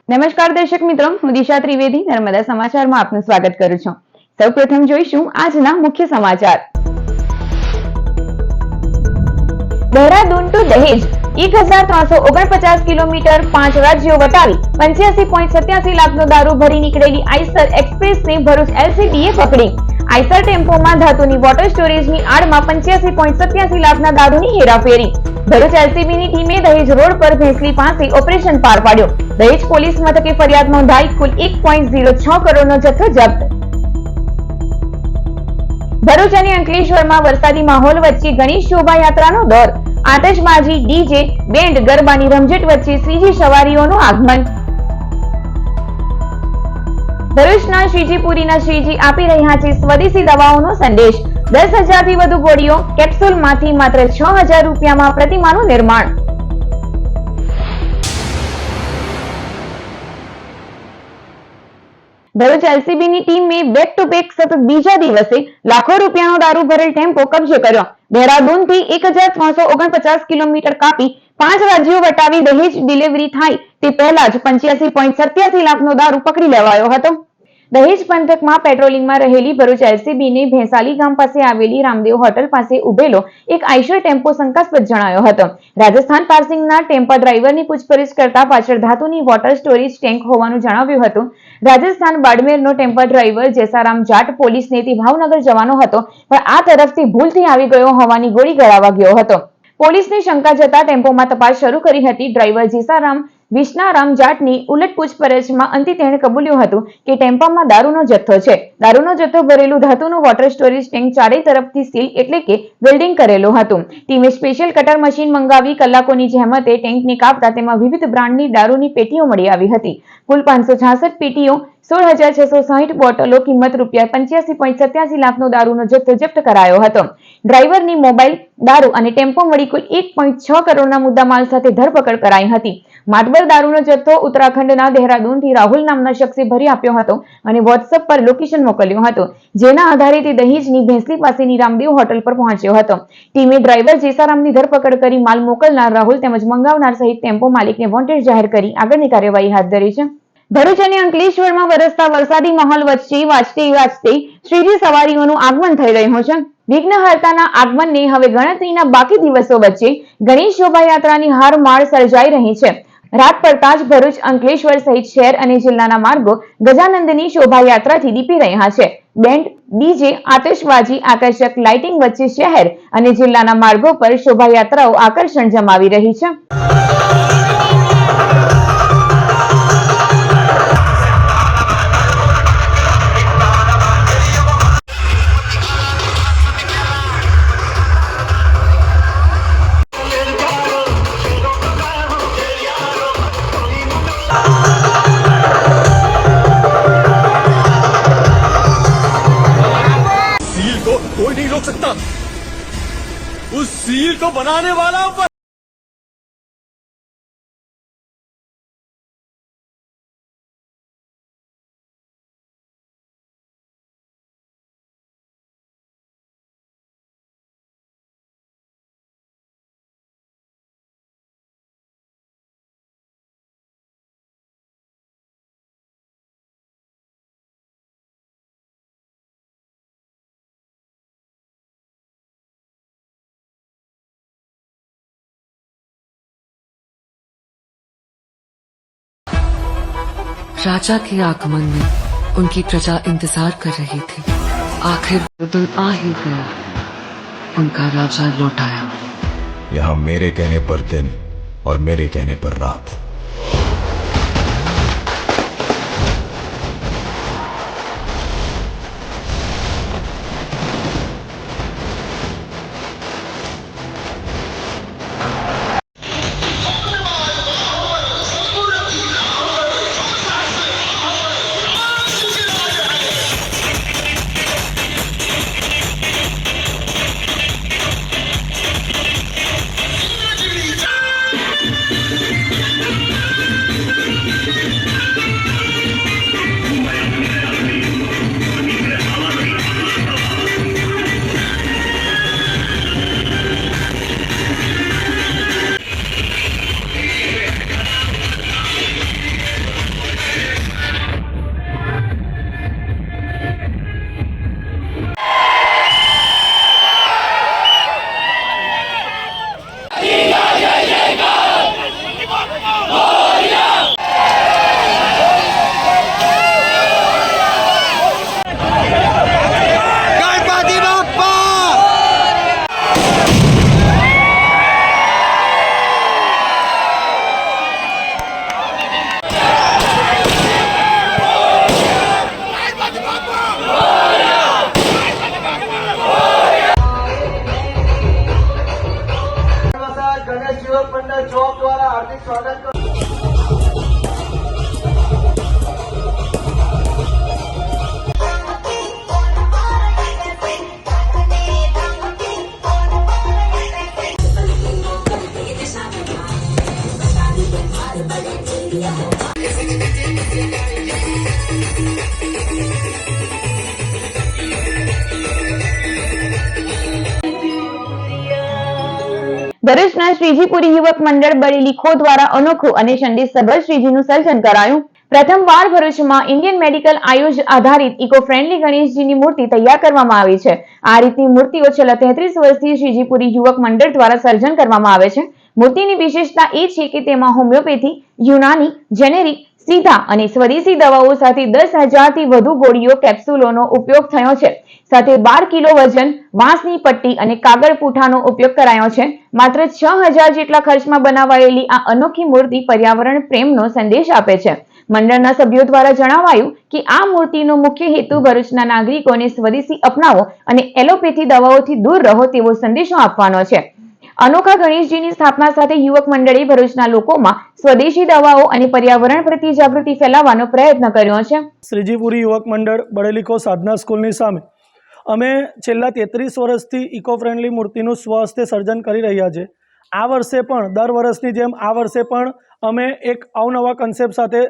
નમસ્કાર દર્શક મિત્રો, હું દિશા ત્રિવેદી નર્મદા સમાચારમાં આપનું સ્વાગત કરું છું। સૌપ્રથમ જોઈશું આજના મુખ્ય સમાચાર। દેહરાદૂન ટુ દહેજ 1349 કિલોમીટર 5 રાજ્યો વટાવી 85.87 લાખનો દારૂ ભરી નીકળેલી આઈસર એક્સપ્રેસને ભરૂચ એલસીબીએ પકડી। આઈસર ટેમ્પોમાં ધાતુની વોટર સ્ટોરેજની આડમાં 85.87 લાખના દારૂની હેરાફેરી। ભરૂચ એલસીબીની ટીમે દહેજ રોડ પર ભેંસલી પાસે ઓપરેશન પાર પાડ્યો। દહેજ પોલીસ મથકે ફરિયાદ નોંધાઈ કુલ 1.06 કરોડનો જથ્થો જપ્ત। ભરૂચ અને અંકલેશ્વરમાં વરસાદી માહોલ વચ્ચે ગણેશ શોભાયાત્રાનો દોર, આતશબાજી, ડીજે, બેન્ડ, ગરબાની રમઝટ વચ્ચે શ્રીજી સવારીઓનું આગમન। ભરૂચના શ્રીજીપુરીના શ્રીજી આપી રહ્યા છે સ્વદેશી દવાઓનો સંદેશ। 10,000 થી વધુ ગોળીઓ કેપ્સ્યુલમાંથી માત્ર 6,000 રૂપિયામાં પ્રતિમાનું નિર્માણ। ભરૂચ એલસીબીની ટીમે બેક ટુ બેક સતત બીજા દિવસે લાખો રૂપિયાનો દારૂ ભરેલ ટેમ્પો કબજે કર્યો। દેહરાદૂનથી 1349 કિલોમીટર કાપી 5 રાજ્યો વટાવી દહેજ ડિલિવરી થાય તે પહેલા જ 85.87 લાખનો દારૂ પકડી લેવાયો હતો। દહેજ પંથકમાં પેટ્રોલિંગમાં રહેલી ભરૂચ એલસીબીને ભેંસાલી ગામ પાસે આવેલી રામદેવ હોટલ પાસે ઉભેલો એક આઈશર ટેમ્પો શંકાસ્પદ જણાયો હતો। રાજસ્થાન પાર્સિંગના ટેમ્પા ડ્રાઈવરની પૂછપરછ કરતા પાછળ ધાતુની વોટર સ્ટોરેજ ટેન્ક હોવાનું જણાવ્યું હતું। રાજસ્થાન બાડમેરનો ટેમ્પા ડ્રાઈવર જેસારામ જાટ પોલીસનેથી ભાવનગર જવાનો હતો, પણ આ તરફથી ભૂલથી આવી ગયો હોવાની ગોળી ગળાવા ગયો હતો। પોલીસને શંકા જતા ટેમ્પોમાં તપાસ શરૂ કરી હતી। ડ્રાઈવર જેસારામ વિષ્ણારામ જાટની ઉલટ પૂછપરછમાં અંતે તેણે કબૂલ્યું હતું કે ટેમ્પામાં દારૂનો જથ્થો છે। દારૂનો જથ્થો ભરેલું ધાતુનું વોટર સ્ટોરેજ ટેન્ક ચારે તરફથી સીલ એટલે કે વેલ્ડિંગ કરેલું હતું। ટીમે સ્પેશિયલ કટર મશીન મંગાવી કલાકોની જહેમતે ટેન્કને કાપતા તેમાં વિવિધ બ્રાન્ડની દારૂની પેટીઓ મળી આવી હતી। કુલ 566 પેટીઓ, 16,660 બોટલો, કિંમત ₹85.87 લાખનો દારૂનો જથ્થો જપ્ત કરાયો હતો। ડ્રાઈવરની મોબાઈલ, દારૂ અને ટેમ્પો મળી કુલ 1.6 કરોડના મુદ્દામાલ સાથે ધરપકડ કરાઈ હતી। માતબર દારૂનો જથ્થો ઉત્તરાખંડના દેહરાદૂનથી રાહુલ નામના શખ્સે ભરી આપ્યો હતો અને વોટ્સએપ પર લોકેશન મોકલ્યું હતું, જેના આધારે તે દહેજની ભેંસલી પાસેની રામદેવ હોટલ પર પહોંચ્યો હતો। ટીમે ડ્રાઈવર જેસારામની ધરપકડ કરી માલ મોકલનાર રાહુલ તેમજ મંગાવનાર સહિત ટેમ્પો માલિકને વોન્ટેડ જાહેર કરી આગળની કાર્યવાહી હાથ ધરી છે। ભરૂચ અને અંકલેશ્વરમાં વરસતા વરસાદી માહોલ વચ્ચે વાજતે શ્રીજી સવારીઓનું આગમન થઈ રહ્યું છે। વિઘ્નહર્તાના આગમનને હવે ગણતરીના બાકી દિવસો વચ્ચે ગણેશ શોભાયાત્રાની હારમાળ સર્જાઈ રહી છે। રાત પડતા જ ભરૂચ, અંકલેશ્વર સહિત શહેર અને જિલ્લાના માર્ગો ગજાનંદની શોભાયાત્રાથી દીપી રહ્યા છે। બેન્ડ, ડીજે, આતશબાજી, આકર્ષક લાઇટિંગ વચ્ચે શહેર અને જિલ્લાના માર્ગો પર શોભાયાત્રાઓ આકર્ષણ જમાવી રહી છે। कोई नहीं रोक सकता उस सील को बनाने वाला पर राजा के आगमन में उनकी प्रजा इंतजार कर रही थी। आखिर दिन आ ही गया, उनका राजा लौट आया। यहाँ मेरे कहने पर दिन और मेरे कहने पर रात। પ્રદેશ યુવક મંડળ જોબ દ્વારા હાર્દિક સ્વાગત કરું. ભરૂચના શ્રીજીપુરી યુવક મંડળ બરેલી ખો દ્વારા અનોખું અને સંદેશસભર શ્રીજીનું સર્જન કરાયું. પ્રથમવાર ભરૂચમાં ઇન્ડિયન મેડિકલ આયુષ આધારિત ઇકો ફ્રેન્ડલી ગણેશજીની મૂર્તિ તૈયાર કરવામાં આવી છે. આ રીતની મૂર્તિઓ છેલ્લા 33 વર્ષથી શ્રીજીપુરી યુવક મંડળ દ્વારા સર્જન કરવામાં આવે છે. મૂર્તિની વિશેષતા એ છે કે તેમાં હોમિયોપેથી, યુનાની, જેનેરિક, સીધા અને સ્વદેશી દવાઓ સાથે 10,000 થી વધુ ગોળીઓ કેપ્સ્યુલોનો ઉપયોગ થયો છે. સાથે 12 કિલો વજન, વાંસની પટ્ટી અને કાગળ પૂંઠાનો ઉપયોગ કરાયો છે. માત્ર 6,000 જેટલા ખર્ચમાં બનાવાયેલી આ અનોખી મૂર્તિ પર્યાવરણ પ્રેમનો સંદેશ આપે છે. મંડળના સભ્યો દ્વારા જણાવાયું કે આ મૂર્તિનો મુખ્ય હેતુ ભરૂચના નાગરિકોને સ્વદેશી અપનાવો અને એલોપેથી દવાઓથી દૂર રહો તેવો સંદેશો આપવાનો છે. અનોખા ગણેશજીની સ્થાપના સાથે યુવક મંડળે ભરૂચના લોકોમાં સ્વદેશી દવાઓ અને પર્યાવરણ પ્રત્યે જાગૃતિ ફેલાવવાનો પ્રયત્ન કર્યો છે. શ્રીજીપુરી યુવક મંડળ બડેલીકો સાધના સ્કૂલની સામે અમે છેલ્લા 33 વર્ષથી ઇકો ફ્રેન્ડલી મૂર્તિનું સ્વહસ્તે સર્જન કરી રહ્યા છે. આ વર્ષે પણ દર વર્ષની જેમ આ વર્ષે પણ અમે એક અવનવા કન્સેપ્ટ સાથે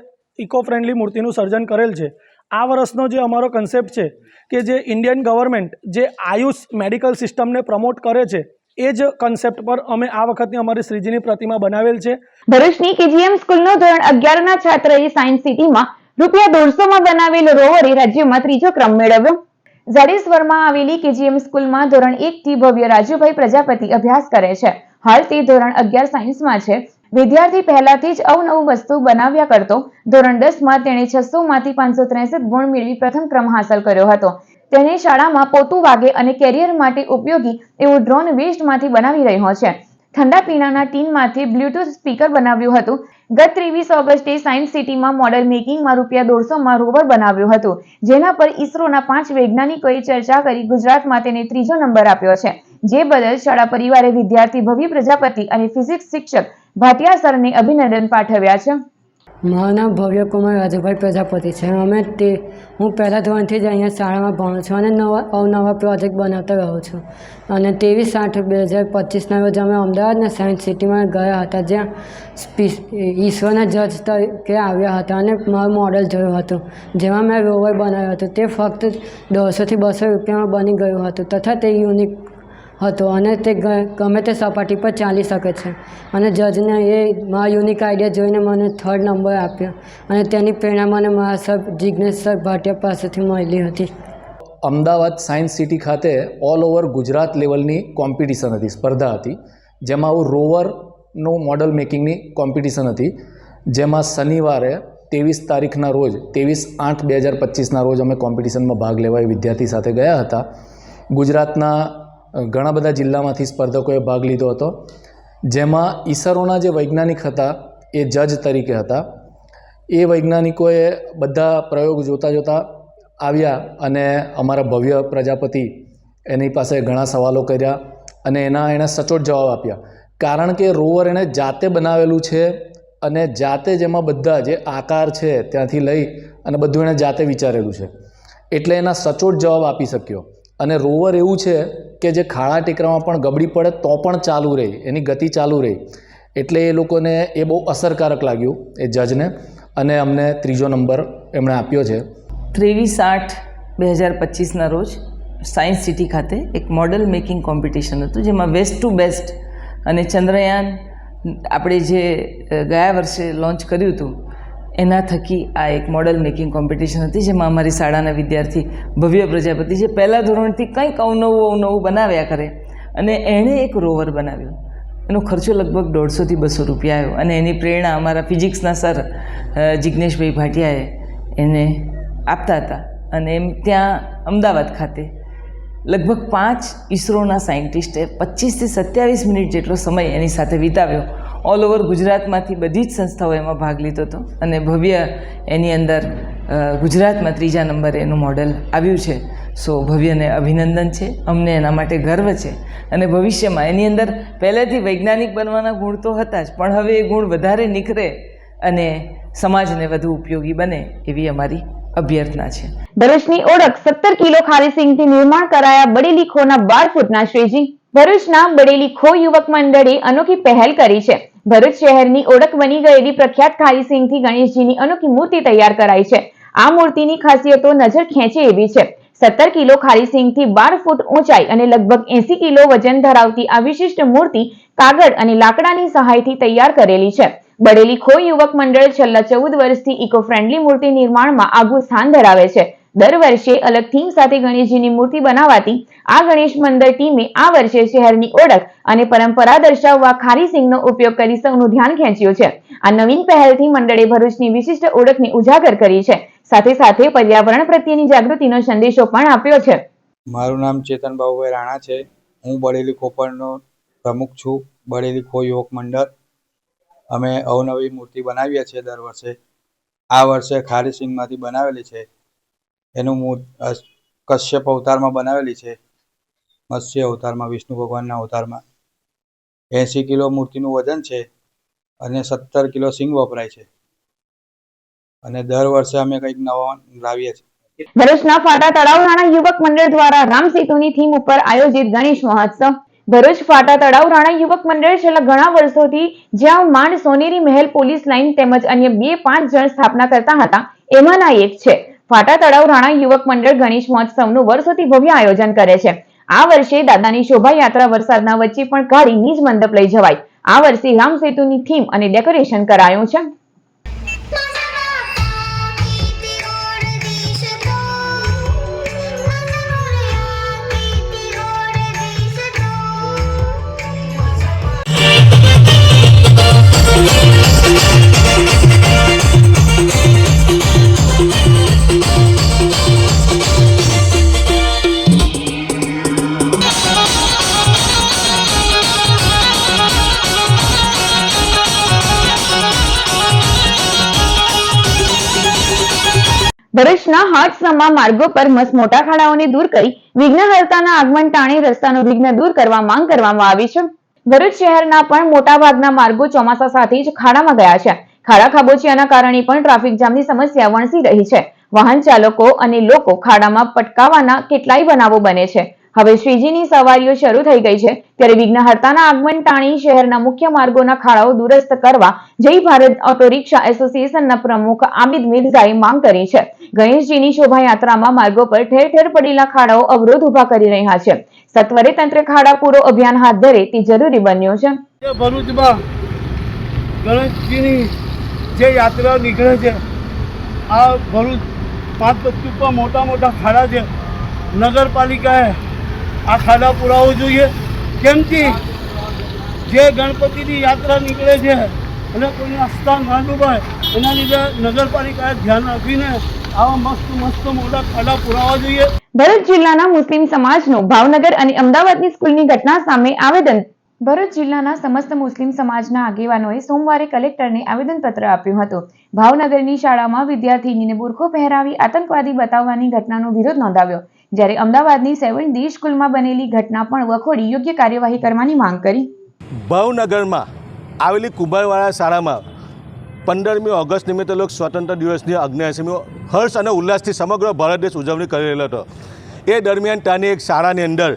ઇકો ફ્રેન્ડલી મૂર્તિનું સર્જન કરેલ છે. આ વર્ષનો જે અમારો કન્સેપ્ટ છે કે જે ઇન્ડિયન ગવર્મેન્ટ જે આયુષ મેડિકલ સિસ્ટમને પ્રમોટ કરે છે એ જ કન્સેપ્ટ પર અમે આ વખતની અમારી શ્રીજીની પ્રતિમા બનાવેલ છે. ભરૂચની કેજીએમ સ્કૂલનો ધોરણ 11ના છાત્રએ સાયન્સ સિટીમાં ₹150માં બનાવેલ રોવરે રાજ્યમાં 3જો ક્રમ મેળવ્યો. જાડેશ્વરમાં આવેલી કેજીએમ સ્કૂલમાં ધોરણ 1 થી ભવ્ય રાજુભાઈ પ્રજાપતિ અભ્યાસ કરે છે. હાલ તે ધોરણ 11 સાયન્સમાં છે. વિદ્યાર્થી પહેલાથી જ અવનવું વસ્તુ બનાવ્યા કરતો. ધોરણ 10માં તેણે 600માંથી 563 ગુણ મેળવી પ્રથમ ક્રમ હાંસલ કર્યો હતો. તેણે શાળામાં પોતું વાગે અને કેરિયર માટે ઉપયોગી એવું ડ્રોન વેસ્ટમાંથી બનાવી રહ્યો છે. ઠંડા પીણાના ટીનમાંથી બ્લૂટૂથ સ્પીકર બનાવ્યું હતું. ગત 23 ઓગસ્ટે સાયન્સ સિટીમાં મોડલ મેકિંગમાં ₹250માં રોવર બનાવ્યું હતું, જેના પર ઇસરોના 5 વૈજ્ઞાનિકોએ ચર્ચા કરી ગુજરાતમાં તેને 3જો નંબર આપ્યો છે. જે બદલ શાળા પરિવારે વિદ્યાર્થી ભવ્ય પ્રજાપતિ અને ફિઝિક્સ શિક્ષક ભાટિયા સરને અભિનંદન પાઠવ્યા છે. મારું નામ ભવ્યકુમાર રાજુભાઈ પ્રજાપતિ છે. હું પહેલા ધોરણથી જ અહીંયા શાળામાં ભણું છું અને અવનવા પ્રોજેક્ટ બનાવતા રહું છું. અને 23/8/2025ના રોજ અમે અમદાવાદના સાયન્સ સિટીમાં ગયા હતા, જ્યાં ઈસરોના જજ તરીકે આવ્યા હતા અને મારું મોડલ જોયું હતું, જેમાં મેં રોવર બનાવ્યું હતું. તે ફક્ત 150 થી 200 રૂપિયામાં બની ગયું હતું તથા તે યુનિક હતો અને તે ગમે તે સપાટી પર ચાલી શકે છે. અને જજને એ મારા યુનિક આઈડિયા જોઈને મને 3rd નંબર આપ્યો અને તેની પ્રેરણા મને મારા સર જિજ્ઞેશ સર ભાટિયા પાસેથી મળી હતી. અમદાવાદ સાયન્સ સિટી ખાતે ઓલ ઓવર ગુજરાત લેવલની કોમ્પિટિશન હતી, સ્પર્ધા હતી, જેમાં આવું રોવરનું મોડલ મેકિંગની કોમ્પિટિશન હતી. જેમાં શનિવારે 23 તારીખના રોજ 23/8/2025ના રોજ અમે કોમ્પિટિશનમાં ભાગ લેવા એ વિદ્યાર્થી સાથે ગયા હતા. ગુજરાતના ઘણા બધા જિલ્લામાંથી સ્પર્ધકોએ ભાગ લીધો હતો, જેમાં ઈસરોના જે વૈજ્ઞાનિક હતા એ જજ તરીકે હતા. એ વૈજ્ઞાનિકોએ બધા પ્રયોગ જોતા આવ્યા અને અમારા ભવ્ય પ્રજાપતિ એની પાસે ઘણા સવાલો કર્યા અને એણે સચોટ જવાબ આપ્યા. કારણ કે રોવર એણે જાતે બનાવેલું છે અને જાતે જ એમાં બધા જે આકાર છે ત્યાંથી લઈ અને બધું એણે જાતે વિચારેલું છે, એટલે એના સચોટ જવાબ આપી શક્યો. અને રોવર એવું છે કે જે ખાડા ટેકરામાં પણ ગબડી પડે તો પણ ચાલુ રહે, એની ગતિ ચાલુ રહે. એટલે એ લોકોને એ બહુ અસરકારક લાગ્યું એ જજને, અને અમને 3જો નંબર એમણે આપ્યો છે. 23/8/2025ના રોજ સાયન્સ સિટી ખાતે એક મોડલ મેકિંગ કોમ્પિટિશન હતું, જેમાં વેસ્ટ ટુ બેસ્ટ અને ચંદ્રયાન આપણે જે ગયા વર્ષે લોન્ચ કર્યું હતું એના થકી આ એક મોડલ મેકિંગ કોમ્પિટિશન હતી, જેમાં અમારી શાળાના વિદ્યાર્થી ભવ્ય પ્રજાપતિ જે પહેલાં ધોરણથી કંઈક અવનવું બનાવ્યા કરે અને એણે એક રોવર બનાવ્યું. એનો ખર્ચો લગભગ 150 થી 200 રૂપિયા આવ્યો અને એની પ્રેરણા અમારા ફિઝિક્સના સર જિજ્ઞેશભાઈ ભાટિયાએ એને આપતા હતા. અને એમ ત્યાં અમદાવાદ ખાતે લગભગ 5 ઇસરોના સાયન્ટિસ્ટે 25 થી 27 મિનિટ જેટલો સમય એની સાથે વિતાવ્યો. ઓલ ઓવર ગુજરાતમાંથી બધી જ સંસ્થાઓ એમાં ભાગ લીધો હતો અને ભવ્ય એની અંદર ગુજરાતમાં 3જા નંબરે એનું મોડલ આવ્યું છે. સો ભવ્યને અભિનંદન છે, અમને એના માટે ગર્વ છે અને ભવિષ્યમાં એની અંદર પહેલેથી વૈજ્ઞાનિક બનવાના ગુણ તો હતા જ, પણ હવે એ ગુણ વધારે નિખરે અને સમાજને વધુ ઉપયોગી બને એવી અમારી અભ્યર્થના છે. ભરૂચની ઓળખ 17 કિલો ખારી સિંગથી નિર્માણ કરાયા બડેલી ખોના 12 ફૂટના શ્રીજી. ભરૂચના બડેલી ખો યુવક મંડળે અનોખી પહેલ કરી છે. ભરૂચ શહેરની ઓળખ બની ગયેલી પ્રખ્યાત ખારી સિંગથી ગણેશજીની અનોખી મૂર્તિ તૈયાર કરાઈ છે. આ મૂર્તિની ખાસિયતો નજર ખેંચે એવી છે. 17 કિલો ખારી સિંગથી 12 ફૂટ ઊંચાઈ અને લગભગ 80 કિલો વજન ધરાવતી આ વિશિષ્ટ મૂર્તિ કાગળ અને લાકડાની સહાયથી તૈયાર કરેલી છે. બડેલી ખો યુવક મંડળ છેલ્લા 14 વર્ષથી ઇકો ફ્રેન્ડલી મૂર્તિ નિર્માણમાં આગવું સ્થાન ધરાવે છે. દર વર્ષે અલગ થીમ સાથે ગણેશજીની મૂર્તિ બનાવાતી આ ગણેશ મંદિર ટીમે આ વર્ષે શહેરની ઓળખ અને પરંપરા દર્શાવવા ખારી સિંગનો ઉપયોગ કરી સૌનું ધ્યાન ખેંચ્યું છે. આ નવીન પહેલથી મંડળે ભરૂચની વિશિષ્ટ ઓળખને ઉજાગર કરી છે. સાથે સાથે પર્યાવરણ પ્રત્યેની જાગૃતિનો સંદેશો પણ આપ્યો છે. મારું નામ ચેતન બાબુભાઈ રાણા છે. હું બડેલી ખોપરનો પ્રમુખ છું. બડેલી ખો યુવક મંડળ અમે અવનવી મૂર્તિ બનાવીએ છીએ દર વર્ષે. આ વર્ષે ખારી સિંગમાંથી બનાવેલી છે. એનું કશ્યપ અવતારમાં બનાવેલી છે, મત્સ્ય અવતારમાં, વિષ્ણુ ભગવાનના અવતારમાં. 80 કિલો મૂર્તિનું વજન છે અને 17 કિલો સિંગ વપરાય છે. અને દર વર્ષે અમે કંઈક નવા લાવીએ છીએ. ભરૂચના ફાટા તળાવ રાણા યુવક મંડળ દ્વારા રામ સેતુની થીમ ઉપર આયોજિત ગણેશ મહોત્સવ. ભરૂચ ફાટા તળાવ રાણા યુવક મંડળ છેલ્લા ઘણા વર્ષોથી જ્યાં માંડ સોનેરી મહેલ પોલીસ લાઇન તેમજ અન્ય 2-5 જણ સ્થાપના કરતા હતા એમાંના એક છે. ફાટા તળાવ રાણા યુવક મંડળ ગણેશ મહોત્સવનું વર્ષોથી ભવ્ય આયોજન કરે છે. આ વર્ષે દાદાની શોભાયાત્રા વરસાદના વચ્ચે પણ કાઢી નિજ મંડપ લઈ જવાય. આ વર્ષે રામ સેતુની થીમ અને ડેકોરેશન કરાયું છે. ભરૂચના હાટસમા માર્ગો પર મસ્ત મોટા ખાડાઓને દૂર કરી વિઘ્નહર્તાના આગમન ટાણે રસ્તાનો વિઘ્ન દૂર કરવા માંગ કરવામાં આવી છે. ભરૂચ શહેરના પણ મોટા ભાગના માર્ગો ચોમાસા સાથે જ ખાડામાં ગયા છે. ખાડા ખાબોચિયાના કારણે પણ ટ્રાફિક જામની સમસ્યા વણસી રહી છે. વાહન ચાલકો અને લોકો ખાડામાં પટકાવાના કેટલાય બનાવો બને છે. હવે શ્રીજીની સવારીઓ શરૂ થઈ ગઈ છે ત્યારે વિઘ્નહર્તાના આગમન ટાણી શહેરના મુખ્ય માર્ગોના ખાડાઓ દુરસ્ત કરવા જય ભારત ઓટો રિક્ષા એસોસિએશનના પ્રમુખ આબિદ મિર્ઝાએ માંગ કરી છે. ગણેશજીની શોભાયાત્રામાં માર્ગો પર ઠેર ઠેર પડેલા ખાડાઓ અવરોધ ઉભા કરી રહ્યા છે. સત્વરે તંત્ર ખાડા પૂરો અભિયાન હાથ ધરે તે જરૂરી બન્યું છે. ભરૂચમાં ગણેશજીની જે યાત્રા નીકળે છે, આ ભરૂચ 5 પર મોટા મોટા ખાડા છે. નગરપાલિકાએ આ ખાડા પુરાવો જોઈએ. કેમથી જે ગણપતિની યાત્રા નીકળે છે અને કોઈના સ્થાન ના ડૂબાય એના લીધે નગરપાલિકાએ ધ્યાન આપીને આવા મસ્ત મોટા ખાડા પુરાવા જોઈએ. ભરૂચ જિલ્લાના મુસ્લિમ સમાજનું ભાવનગર અને અમદાવાદની સ્કૂલની ઘટના સામે આવેદન. ભરૂચ જિલ્લાના સમસ્ત મુસ્લિમ સમાજના આગેવાનોએ સોમવારે કલેક્ટરને આવેદનપત્ર આપ્યું હતું. ભાવનગરની શાળામાં વિદ્યાર્થીનીને બુરખો પહેરાવી આતંકવાદી બતાવવાની ઘટનાનો વિરોધ નોંધાવ્યો. જ્યારે અમદાવાદની 7D સ્કૂલમાં બનેલી ઘટના પણ વખોડી યોગ્ય કાર્યવાહી કરવાની માંગ કરી. ભાવનગરમાં આવેલી કુંભારવાડા શાળામાં 15મી ઓગસ્ટ નિમિત્તે લોક સ્વતંત્ર દિવસની 79મી હર્ષ અને ઉલ્લાસથી સમગ્ર ભારત દેશ ઉજવણી કરી રહેલો હતો. એ દરમિયાન ત્યાંની એક શાળાની અંદર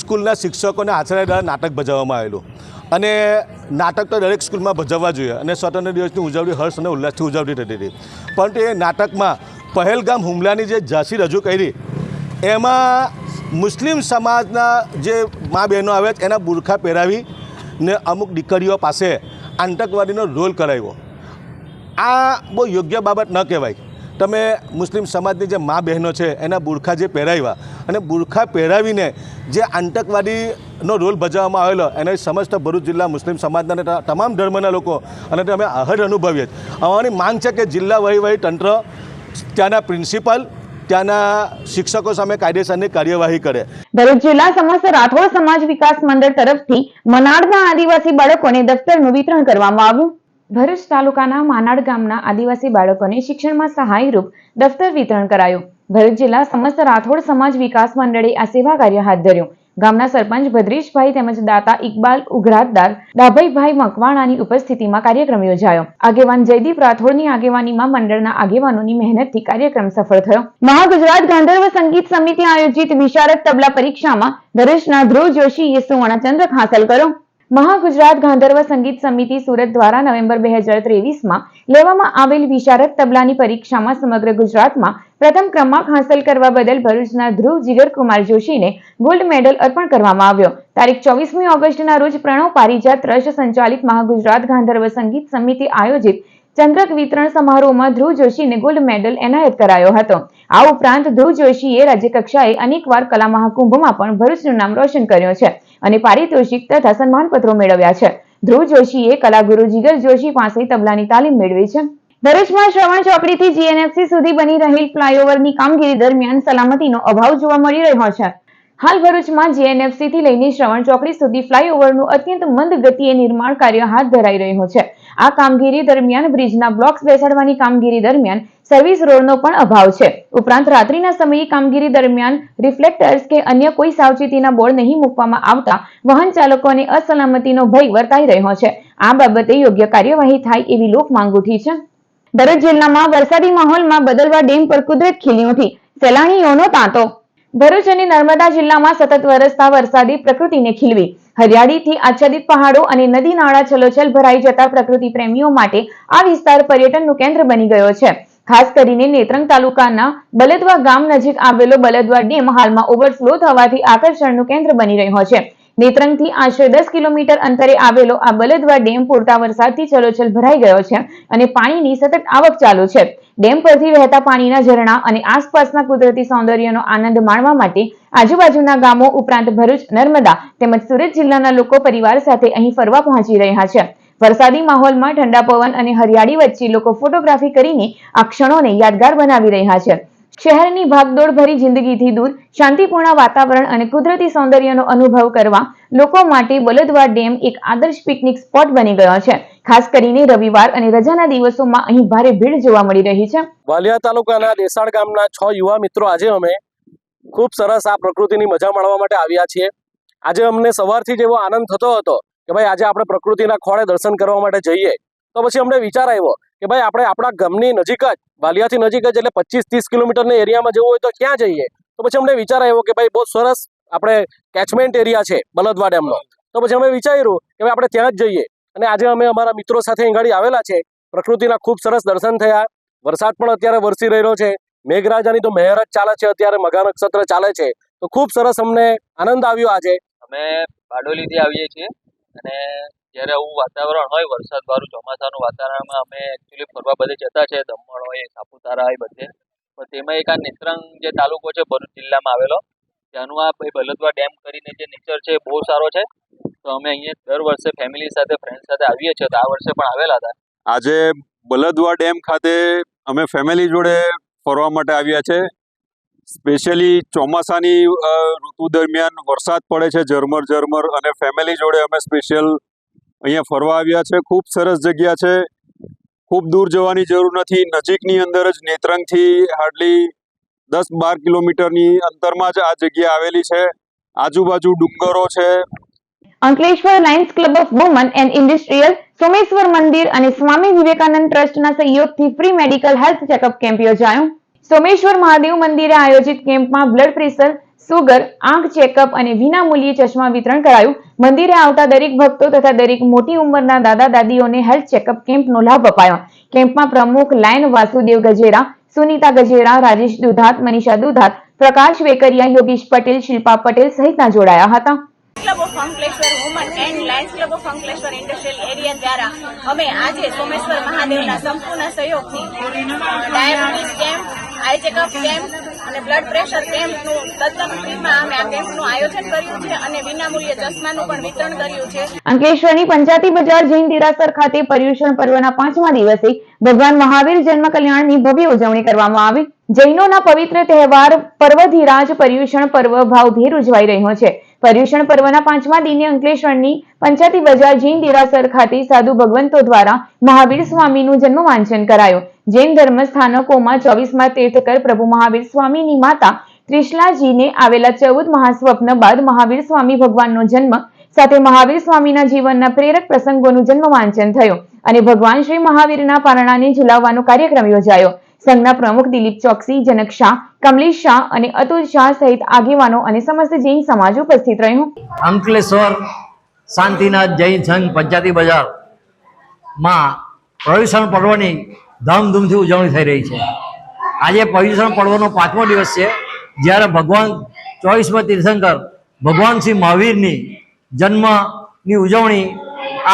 સ્કૂલના શિક્ષકોને આચાર્ય દ્વારા નાટક ભજવવામાં આવેલું અને નાટક તો દરેક સ્કૂલમાં ભજવવા જોઈએ અને સ્વતંત્ર દિવસની ઉજવણી હર્ષ અને ઉલ્લાસથી ઉજવણી થતી હતી. પરંતુ એ નાટકમાં પહેલગામ હુમલાની જે ઝાંસી રજૂ કરી એમાં મુસ્લિમ સમાજના જે મા બહેનો આવે એના બુરખા પહેરાવીને અમુક દીકરીઓ પાસે આતંકવાદીનો રોલ કરાવ્યો. આ બહુ યોગ્ય બાબત ન કહેવાય. તમે મુસ્લિમ સમાજની જે મા બહેનો છે એના બુરખા જે પહેરાવ્યા અને બુરખા પહેરાવીને જે આતંકવાદીનો રોલ ભજવવામાં આવેલો એને સમસ્ત ભરૂચ જિલ્લા મુસ્લિમ સમાજના તમામ ધર્મના લોકો અને અમે આહત અનુભવીએ. અમારી માંગ છે કે જિલ્લા વહીવટી તંત્ર ત્યાંના પ્રિન્સિપાલ ત્યાંના શિક્ષકો સામે કાયદેસરની કાર્યવાહી કરે. ભરૂચ જિલ્લા સમસ્ત રાઠોડ સમાજ વિકાસ મંડળ તરફથી મનાડના આદિવાસી બાળકોને દફતરનું વિતરણ કરવામાં આવ્યું. ભરૂચ તાલુકાના માનાડ ગામના આદિવાસી બાળકોને શિક્ષણમાં સહાયરૂપ દફતર વિતરણ કરાયું. ભરૂચ જિલ્લા સમસ્ત રાઠોડ સમાજ વિકાસ મંડળે આ સેવા કાર્ય હાથ ધર્યું. ગામના સરપંચ ભદ્રીશભાઈ તેમજ દાતા ઇકબાલ ઉઘરાતદાર ડાભઈભાઈ મકવાણાની ઉપસ્થિતિમાં કાર્યક્રમ યોજાયો. આગેવાન જયદીપ રાઠોડની આગેવાનીમાં મંડળના આગેવાનોની મહેનતથી કાર્યક્રમ સફળ થયો. મહાગુજરાત ગાંધર્વ સંગીત સમિતિ આયોજિત વિશારદ તબલા પરીક્ષામાં ભરૂચના ધ્રુવ જોશીએ સુવર્ણચંદ્રક હાંસલ કર્યો. મહાગુજરાત ગાંધર્વ સંગીત સમિતિ સુરત દ્વારા નવેમ્બર 2023માં લેવામાં આવેલ વિશારદ તબલાની પરીક્ષામાં સમગ્ર ગુજરાતમાં પ્રથમ ક્રમાંક હાંસલ કરવા બદલ ભરૂચના ધ્રુવ જીગરકુમાર જોશીને ગોલ્ડ મેડલ અર્પણ કરવામાં આવ્યો. તારીખ 24મી ઓગસ્ટના રોજ પ્રણવ પારિજાત ટ્રસ્ટ સંચાલિત મહાગુજરાત ગાંધર્વ સંગીત સમિતિ આયોજિત ચંદ્રક વિતરણ સમારોહમાં ધ્રુવ જોશીને ગોલ્ડ મેડલ એનાયત કરાયો હતો. આ ઉપરાંત ધ્રુવ જોશીએ રાજ્યકક્ષાએ અનેકવાર કલા મહાકુંભમાં પણ ભરૂચનું નામ રોશન કર્યું છે અને પારિતોષિક તથા સન્માનપત્રો મેળવ્યા છે. ધ્રુવ જોશીએ કલાગુરુ જીગર જોશી પાસે તબલાની તાલીમ મેળવી છે. ભરૂચમાં શ્રવણ ચોકડીથી જીએનએફસી સુધી બની રહેલ ફ્લાયઓવરની કામગીરી દરમિયાન સલામતીનો અભાવ જોવા મળી રહ્યો છે. હાલ ભરૂચમાં જીએનએફસી થી લઈને શ્રવણ ચોકડી સુધી ફ્લાયઓવરનું અત્યંત મંદ ગતિએ નિર્માણ કાર્ય હાથ ધરાઈ રહ્યું છે. આ કામગીરી દરમિયાન બ્રિજના બ્લોક્સ બેસાડવાની કામગીરી દરમિયાન સર્વિસ રોડનો પણ અભાવ છે. ઉપરાંત રાત્રિના સમયે કામગીરી દરમિયાન રિફ્લેક્ટર્સ કે અન્ય કોઈ સાવચેતીના બોર્ડ નહીં મૂકવામાં આવતા વાહન ચાલકોને અસલામતીનો ભય વર્તાઈ રહ્યો છે. આ બાબતે યોગ્ય કાર્યવાહી થાય એવી લોક માંગ ઉઠી છે. ભરૂચ જિલ્લામાં વરસાદી માહોલમાં બદલવા ડેમ પર કુદરત ખીલી ઉઠી, સહેલાણીઓનો તાંતો. ભરૂચ અને નર્મદા જિલ્લામાં સતત વરસતા વરસાદી પ્રકૃતિને ખીલવી. હરિયાળીથી આચ્છાદિત પહાડો અને નદી નાળા છલોછલ ભરાઈ જતા પ્રકૃતિ પ્રેમીઓ માટે આ વિસ્તાર પર્યટનનું કેન્દ્ર બની ગયો છે. ખાસ કરીને નેત્રંગ તાલુકાના બલદવા ગામ નજીક આવેલો બલદવા ડેમ હાલમાં ઓવરફ્લો થવાથી આકર્ષણનું કેન્દ્ર બની રહ્યો છે. નેત્રંગથી આશરે 10 કિલોમીટર અંતરે આવેલો આ બલદવા ડેમ પૂરતા વરસાદથી છલોછલ ભરાઈ ગયો છે અને પાણીની સતત આવક ચાલુ છે. ડેમ પરથી વહેતા પાણીના ઝરણા અને આસપાસના કુદરતી સૌંદર્યનો આનંદ માણવા માટે આજુબાજુના ગામો ઉપરાંત ભરૂચ, નર્મદા તેમજ સુરત જિલ્લાના લોકો પરિવાર સાથે અહીં ફરવા પહોંચી રહ્યા છે. વરસાદી માહોલમાં ઠંડા પવન અને હરિયાળી વચ્ચે લોકો ફોટોગ્રાફી કરીને આ ક્ષણોને યાદગાર બનાવી રહ્યા છે. શહેરની ભાગદોડ ભરી જિંદગીથી દૂર શાંતિપૂર્ણ વાતાવરણ અને કુદરતી સૌંદર્યનો અનુભવ કરવા લોકો માટે બલદવા ડેમ એક આદર્શ પિકનિક સ્પોટ બની ગયો છે. ખાસ કરીને રવિવાર અને રજાના દિવસોમાં અહીં ભારે ભીડ જોવા મળી રહી છે. વાલિયા તાલુકાના દેસાડ ગામના 6 યુવા મિત્રો આજે અમે ખૂબ સરસ આ પ્રકૃતિની મજા માણવા માટે આવ્યા છીએ. આજે અમને સવારથી જ એવો આનંદ થતો હતો કે ભાઈ આજે આપણે પ્રકૃતિના ખોળે દર્શન કરવા માટે જઈએ. તો પછી અમને વિચાર આવ્યો કે ભાઈ આપણે આપણા ગામની નજીક જ, વાલિયાથી નજીક જ એટલે 25-30 કિલોમીટરના એરિયામાં જવું હોય તો ક્યાં જઈએ? તો પછી અમને વિચાર આવ્યો કે ભાઈ બહુ સરસ આપણે કેચમેન્ટ એરિયા છે બલદવા ડેમનો. તો પછી અમે વિચાર્યું કે ભાઈ આપણે ત્યાં જ જઈએ અને આજે અમે અમારા મિત્રો સાથે અહીં ગાડી આવેલા છે. પ્રકૃતિના ખૂબ સરસ દર્શન થયા. વરસાદ પણ અત્યારે વરસી રહ્યો છે. મેઘરાજાની તો મહેર જ ચાલે છે. અત્યારે મઘા નક્ષત્ર ચાલે છે તો ખૂબ સરસ અમને આનંદ આવ્યો. આજે અમે બારડોલીથી આવીએ છીએ અને જ્યારે આવું વાતાવરણ હોય વરસાદવાળું ચોમાસાનું વાતાવરણમાં અમે એકચ્યુઅલી ફરવા બધે જતા છે. દમણ હોય, સાપુતારા હોય બધે. પણ તેમાં એક આ નેત્રંગ જે તાલુકો છે ભરૂચ જિલ્લામાં આવેલો, ત્યાંનું આ બલદવા ડેમ કરીને જે નેચર છે બહુ સારો છે. તો અમે અહીંયા દર વર્ષે ફેમિલી સાથે, ફ્રેન્ડ સાથે આવીએ છીએ. તો આ વર્ષે પણ આવેલા હતા. આજે બલદવા ડેમ ખાતે અમે ફેમિલી જોડે ફરવા માટે આવ્યા છે. સ્પેશિયલી ચોમાસાની ઋતુ દરમિયાન વરસાદ પડે છે ઝરમર અને ફેમિલી જોડે અમે સ્પેશિયલ અહીંયા ફરવા આવ્યા છે. ખૂબ સરસ જગ્યા છે. ખૂબ દૂર જવાની જરૂર નથી. નજીકની અંદર જ નેત્રંગથી હાર્ડલી 10-12 કિલોમીટરની અંતરમાં જ આ જગ્યા આવેલી છે. આજુબાજુ ડુંગરો છે. Ankleshwar Lions club of woman and industrial, Someshwar મંદિર અને સ્વામી વિવેકાનંદ ટ્રસ્ટના સહયોગથી free medical health checkup camp યોજાયો. સોમેશ્વર મહાદેવ મંદિરે આયોજિત કેમ્પમાં બ્લડ પ્રેશર, સુગર, આંખ ચેકઅપ અને વિનામૂલ્યે ચશ્મા વિતરણ કરાયું. મંદિરે આવતા દરેક ભક્તો તથા દરેક મોટી ઉંમરના દાદા દાદીઓને હેલ્થ ચેકઅપ કેમ્પનો લાભ અપાયો. કેમ્પમાં પ્રમુખ લાયન વાસુદેવ ગજેરા, સુનીતા ગજેરા, રાજેશ દુધાત, મનીષા દુધાત, પ્રકાશ વેકરિયા, યોગીશ પટેલ, શિલ્પા પટેલ સહિતના જોડાયા હતા. Club of Ankleshwar woman and Lions club of Ankleshwar industrial area દ્વારા અમે આજે સોમેશ્વર મહાદેવના સંપૂર્ણ સહયોગથી ડાયાબિટીસ કેમ્પ, આઈ ચેકઅપ કેમ્પ અને બ્લડ પ્રેશર કેમ્પનું તદ્દન ફ્રીમાં અમે આ કેમ્પનું આયોજન કર્યું છે અને વિનામૂલ્યે ચશ્માનું પણ વિતરણ કર્યું છે. અંકલેશ્વરની પંચાયતી બજાર જૈન દેરાસર ખાતે પર્યુષણ પર્વના 5મા દિવસે ભગવાન મહાવીર જન્મ કલ્યાણની ભવ્ય ઉજવણી કરવામાં આવી. જૈનોના પવિત્ર તહેવાર પર્વધિરાજ પર્યુષણ પર્વ ભાવભેર ઉજવાઈ રહ્યો છે. પર્યુષણ પર્વના 5મા દિને અંકલેશ્વરની પંચાયતી બજાર જૈન દેરાસર ખાતે સાધુ ભગવંતો દ્વારા મહાવીર સ્વામીનું જન્મ વાંચન કરાયો. જૈન ધર્મ સ્થાનકોમાં 24મા તીર્થકર પ્રભુ મહાવીર સ્વામીની માતા ત્રિશલાજીને આવેલા 14 મહાસ્વપ્ન બાદ મહાવીર સ્વામી ભગવાનનો જન્મ સાથે મહાવીર સ્વામીના જીવનના પ્રેરક પ્રસંગોનું જન્મ વાંચન થયું અને ભગવાન શ્રી મહાવીરના પારણાને ઝુલાવવાનો કાર્યક્રમ યોજાયો. સંઘના પ્રમુખ દિલીપ ચોકસી, જનક શાહ, કમલેશ શાહ અને અતુલ શાહ સહિત આગેવાનો અને સમસ્ત જૈન સમાજ ઉપસ્થિત રહ્યો. અંકલેશ્વર શાંતિનાથ જૈન સંઘ પંચાયતી બજારમાં પર્યુષણ પર્વની ધામધૂમથી ઉજવણી થઈ રહી છે. આજે પર્યુષણ પર્વનો 5મો દિવસ છે, જ્યારે ભગવાન 24મા તીર્થંકર ભગવાન શ્રી મહાવીરની જન્મની ઉજવણી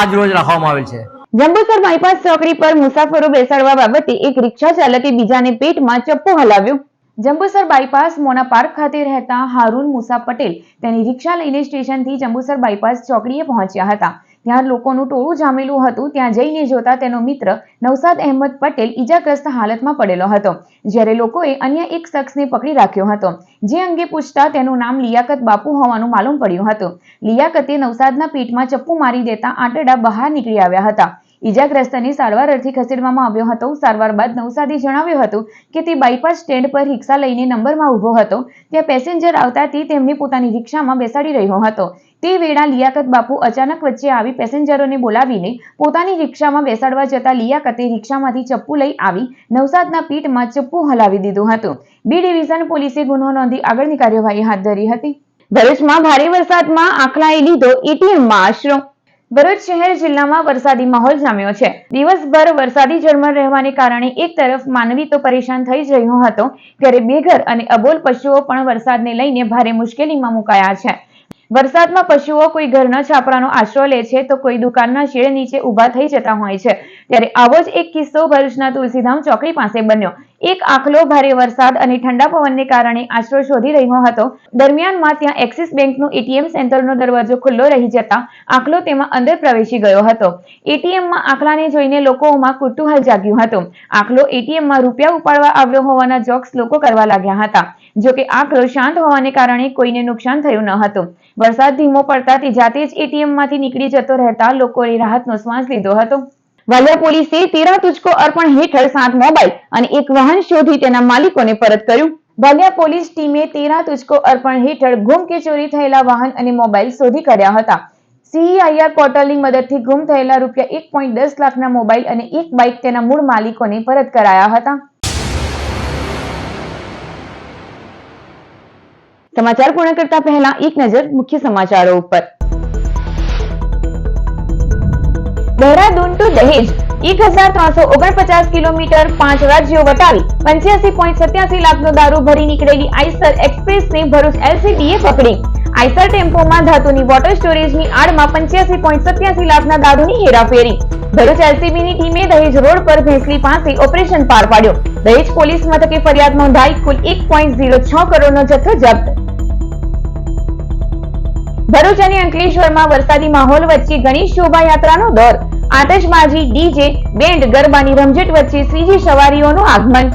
આજ રોજ રાખવામાં આવેલ છે. જંબુસર બાયપાસ ચોકડી પર મુસાફરો બેસાડવા બાબતે એક રિક્ષા ચાલકે બીજાને પેટમાં ચપ્પુ હલાવ્યો. જંબુસર બાયપાસ મોના પાર્ક ખાતે રહેતા હારૂન મુસા પટેલ તેની રિક્ષા લઈને સ્ટેશનથી જંબુસર બાયપાસ ચોકડીએ પહોંચ્યા હતા. ત્યાં લોકોનું ટોળું જામેલું હતું. ત્યાં જઈને જોતા તેનો મિત્ર નૌસાદ અહેમદ પટેલ ઈજાગ્રસ્ત હાલતમાં પડેલો હતો, જ્યારે લોકોએ અન્ય એક શખ્સને પકડી રાખ્યો હતો, જે અંગે પૂછતા તેનું નામ લિયાકત બાપુ હોવાનું માલુમ પડ્યું હતું. લિયાકતે નૌસાદના પેટમાં ચપ્પુ મારી દેતા આંટરડા બહાર નીકળી આવ્યા હતા. ઈજાગ્રસ્તને સારવાર અર્થે ખસેડવામાં આવ્યો હતો. સારવાર બાદ નૌસાદે જણાવ્યું હતું કે તે બાયપાસ સ્ટેન્ડ પર રિક્ષા લઈને નંબરમાં ઊભો હતો. ત્યાં પેસેન્જર આવતા તે તેમને પોતાની રિક્ષામાં બેસાડી રહ્યો હતો. તે વેળા લિયાકત બાપુ અચાનક વચ્ચે આવી પેસેન્જરોને બોલાવીને પોતાની રિક્ષામાં બેસાડવા જતા લિયાકતે રિક્ષામાંથી ચપ્પુ લઈ આવી નૌસાદના પીઠમાં ચપ્પુ હલાવી દીધું હતું. બી ડિવિઝન પોલીસે ગુનો નોંધી આગળની કાર્યવાહી હાથ ધરી હતી. ભરૂચમાં ભારે વરસાદમાં આખલાએ લીધો એટીએમમાં આશરો. ભરૂચ શહેર જિલ્લામાં વરસાદી માહોલ જામ્યો છે. દિવસભર વરસાદી ઝરમર રહેવાને કારણે એક તરફ માનવી તો પરેશાન થઈ જ રહ્યો હતો, ત્યારે બેઘર અને અબોલ પશુઓ પણ વરસાદને લઈને ભારે મુશ્કેલીમાં મુકાયા છે. વરસાદમાં પશુઓ કોઈ ઘરના છાપરાનો આશરો લે છે તો કોઈ દુકાનના શેડ નીચે ઊભા થઈ જતા હોય છે. ત્યારે આવો જ એક કિસ્સો ભરૂચના તુલસીધામ ચોકડી પાસે બન્યો. એક આખલો ભારે વરસાદ અને ઠંડા પવનને કારણે આશરો શોધી રહ્યો હતો. દરમિયાનમાં ત્યાં એક્સિસ બેંકનું એટીએમ સેન્ટરનો દરવાજો ખુલ્લો રહી જતા આખલો તેમાં અંદર પ્રવેશી ગયો હતો. એટીએમમાં આખલાને જોઈને લોકોમાં કુતૂહલ જાગ્યું હતું. આખલો એટીએમમાં રૂપિયા ઉપાડવા આવ્યો હોવાના જોક્સ લોકો કરવા લાગ્યા હતા. જોકે આખલો શાંત હોવાને કારણે કોઈને નુકસાન થયું ન હતું. વરસાદ ધીમો પડતા તે જાતે જ એટીએમમાંથી નીકળી જતો રહેતા લોકોએ રાહતનો શ્વાસ લીધો હતો. વાલિયા પોલીસે 13 તુજકો અર્પણ હેઠળ 7 મોબાઈલ અને એક વાહન શોધી તેના માલિકોને પરત કર્યું. વાલિયા પોલીસ ટીમે 13 તુજકો અર્પણ હેઠળ ગુમ કે ચોરી થયેલા વાહન અને મોબાઈલ શોધી કર્યા હતા. CIR પોર્ટલની મદદથી ગુમ થયેલા રૂપિયા 1.10 લાખના મોબાઈલ અને એક બાઇક તેના મૂળ માલિકોને પરત કરાયા હતા. સમાચાર પૂર્ણ કરતા પહેલા એક નજર મુખ્ય સમાચારો ઉપર. देहरादून टू दहेज 1349 किलोमीटर 5 राज्यों वटावी 85.87 लाखનો દારૂ ભરી નીકળેલી આઈસર એક્સપ્રેસને ભરૂચ LCBએ પકડી. આઈસર ટેમ્પોમાં ધાતુની વોટર સ્ટોરેજની આડમાં 85.87 લાખના દારૂની હેરાફેરી. ભરૂચ LCBની ટીમે દહેજ રોડ પર ભેંસલી પાસે ઓપરેશન પાર પાડ્યો. દહેજ પોલીસ મથકે ફરિયાદ નોંધાઈ. કુલ 1.06 કરોડનો જથ્થો જપ્ત. ભરૂચ અને અંકલેશ્વરમાં વરસાદી માહોલ વચ્ચે ગણેશ શોભાયાત્રાનો દોર. આતશબાજી, ડીજે, બેન્ડ, ગરબાની રમઝટ વચ્ચે શ્રીજી સવારીઓનું આગમન.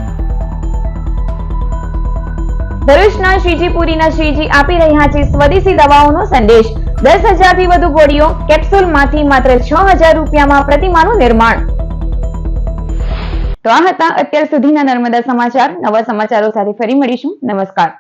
ભરૂચના શ્રીજીપુરીના શ્રીજી આપી રહ્યા છે સ્વદેશી દવાઓનો સંદેશ. 10,000 થી વધુ ગોળીઓ કેપ્સ્યુલમાંથી માત્ર 6,000 રૂપિયામાં પ્રતિમાનું નિર્માણ. તો આ હતા અત્યાર સુધીના નર્મદા સમાચાર. નવા સમાચારો સાથે ફરી મળીશું. નમસ્કાર.